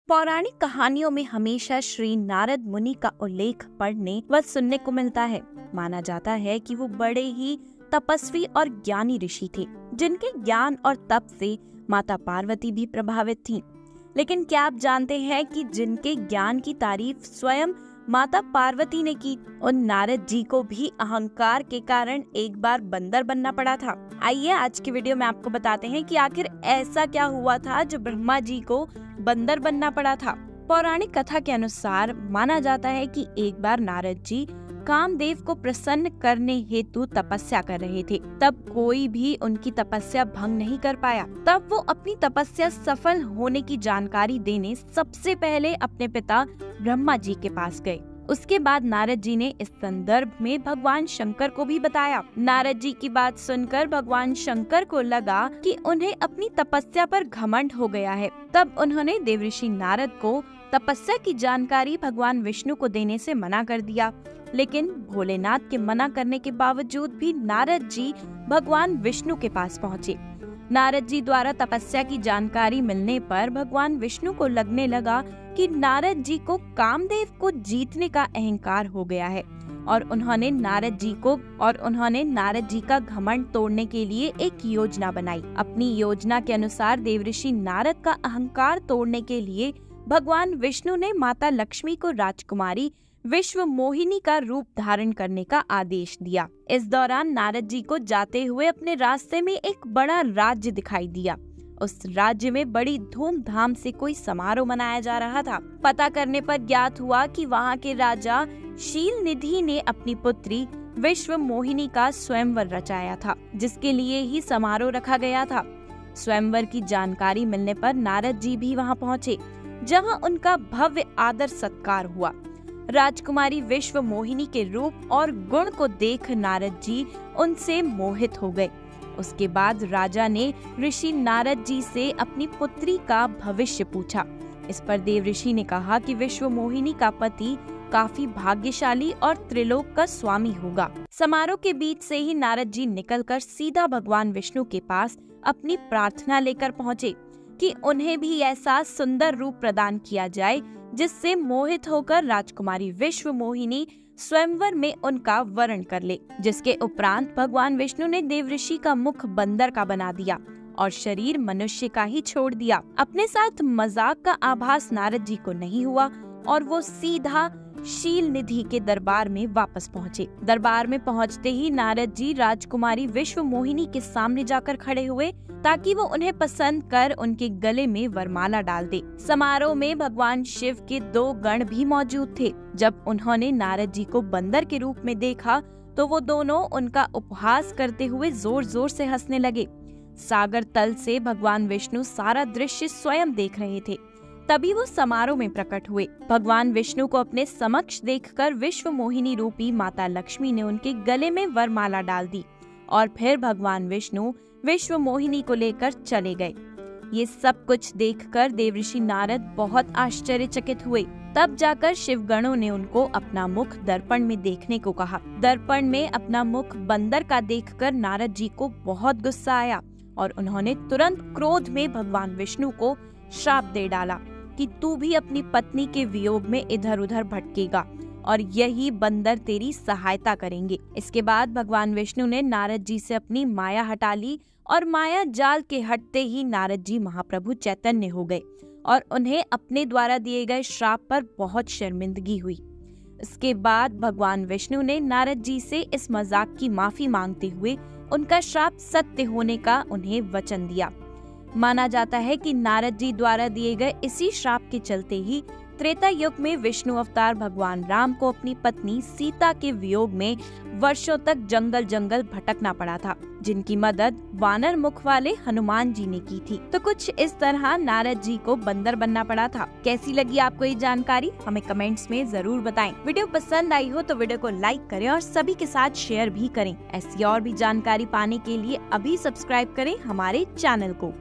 पौराणिक कहानियों में हमेशा श्री नारद मुनि का उल्लेख पढ़ने व सुनने को मिलता है। माना जाता है कि वो बड़े ही तपस्वी और ज्ञानी ऋषि थे, जिनके ज्ञान और तप से माता पार्वती भी प्रभावित थीं। लेकिन क्या आप जानते हैं कि जिनके ज्ञान की तारीफ स्वयं माता पार्वती ने की, उन नारद जी को भी अहंकार के कारण एक बार बंदर बनना पड़ा था। आइए आज की वीडियो में आपको बताते हैं कि आखिर ऐसा क्या हुआ था जो ब्रह्मा जी को बंदर बनना पड़ा था। पौराणिक कथा के अनुसार माना जाता है कि एक बार नारद जी कामदेव को प्रसन्न करने हेतु तपस्या कर रहे थे। तब कोई भी उनकी तपस्या भंग नहीं कर पाया। तब वो अपनी तपस्या सफल होने की जानकारी देने सबसे पहले अपने पिता ब्रह्मा जी के पास गए। उसके बाद नारद जी ने इस संदर्भ में भगवान शंकर को भी बताया। नारद जी की बात सुनकर भगवान शंकर को लगा कि उन्हें अपनी तपस्या पर घमंड हो गया है। तब उन्होंने देवऋषि नारद को तपस्या की जानकारी भगवान विष्णु को देने से मना कर दिया। लेकिन भोलेनाथ के मना करने के बावजूद भी नारद जी भगवान विष्णु के पास पहुँचे। नारद जी द्वारा तपस्या की जानकारी मिलने पर भगवान विष्णु को लगने लगा कि नारद जी को कामदेव को जीतने का अहंकार हो गया है और उन्होंने नारद जी का घमंड तोड़ने के लिए एक योजना बनाई। अपनी योजना के अनुसार देवऋषि नारद का अहंकार तोड़ने के लिए भगवान विष्णु ने माता लक्ष्मी को राजकुमारी विश्व मोहिनी का रूप धारण करने का आदेश दिया। इस दौरान नारद जी को जाते हुए अपने रास्ते में एक बड़ा राज्य दिखाई दिया। उस राज्य में बड़ी धूमधाम से कोई समारोह मनाया जा रहा था। पता करने पर ज्ञात हुआ कि वहाँ के राजा शील निधि ने अपनी पुत्री विश्व मोहिनी का स्वयंवर रचाया था, जिसके लिए ही समारोह रखा गया था। स्वयंवर की जानकारी मिलने पर नारद जी भी वहाँ पहुँचे, जहाँ उनका भव्य आदर सत्कार हुआ। राजकुमारी विश्व मोहिनी के रूप और गुण को देख नारद जी उनसे मोहित हो गए। उसके बाद राजा ने ऋषि नारद जी से अपनी पुत्री का भविष्य पूछा। इस पर देवऋषि ने कहा कि विश्व मोहिनी का पति काफी भाग्यशाली और त्रिलोक का स्वामी होगा। समारोह के बीच से ही नारद जी निकलकर सीधा भगवान विष्णु के पास अपनी प्रार्थना लेकर पहुँचे कि उन्हें भी ऐसा सुंदर रूप प्रदान किया जाए जिससे मोहित होकर राजकुमारी विश्व मोहिनी स्वयंवर में उनका वरण कर ले। जिसके उपरांत भगवान विष्णु ने देवऋषि का मुख बंदर का बना दिया और शरीर मनुष्य का ही छोड़ दिया। अपने साथ मजाक का आभास नारद जी को नहीं हुआ और वो सीधा शील निधि के दरबार में वापस पहुँचे। दरबार में पहुँचते ही नारद जी राजकुमारी विश्व मोहिनी के सामने जाकर खड़े हुए ताकि वो उन्हें पसंद कर उनके गले में वरमाला डाल दे। समारोह में भगवान शिव के 2 गण भी मौजूद थे। जब उन्होंने नारद जी को बंदर के रूप में देखा तो वो दोनों उनका उपहास करते हुए जोर जोर से हंसने लगे। सागर तल से भगवान विष्णु सारा दृश्य स्वयं देख रहे थे। तभी वो समारोह में प्रकट हुए। भगवान विष्णु को अपने समक्ष देखकर विश्व मोहिनी रूपी माता लक्ष्मी ने उनके गले में वरमाला डाल दी और फिर भगवान विष्णु विश्व मोहिनी को लेकर चले गए। ये सब कुछ देखकर देवऋषि नारद बहुत आश्चर्यचकित हुए। तब जाकर शिवगणों ने उनको अपना मुख दर्पण में देखने को कहा। दर्पण में अपना मुख बंदर का देखकर नारद जी को बहुत गुस्सा आया और उन्होंने तुरंत क्रोध में भगवान विष्णु को श्राप दे डाला कि तू भी अपनी पत्नी के वियोग में इधर उधर भटकेगा और यही बंदर तेरी सहायता करेंगे। इसके बाद भगवान विष्णु ने नारद जी से अपनी माया हटा ली और माया जाल के हटते ही नारद जी महाप्रभु चैतन्य हो गए और उन्हें अपने द्वारा दिए गए श्राप पर बहुत शर्मिंदगी हुई। इसके बाद भगवान विष्णु ने नारद जी से इस मजाक की माफी मांगते हुए उनका श्राप सत्य होने का उन्हें वचन दिया। माना जाता है कि नारद जी द्वारा दिए गए इसी श्राप के चलते ही त्रेता युग में विष्णु अवतार भगवान राम को अपनी पत्नी सीता के वियोग में वर्षों तक जंगल जंगल भटकना पड़ा था, जिनकी मदद वानर मुख वाले हनुमान जी ने की थी। तो कुछ इस तरह नारद जी को बंदर बनना पड़ा था। कैसी लगी आपको ये जानकारी, हमें कमेंट्स में जरूर बताएं। वीडियो पसंद आई हो तो वीडियो को लाइक करें और सभी के साथ शेयर भी करें। ऐसी और भी जानकारी पाने के लिए अभी सब्सक्राइब करें हमारे चैनल को।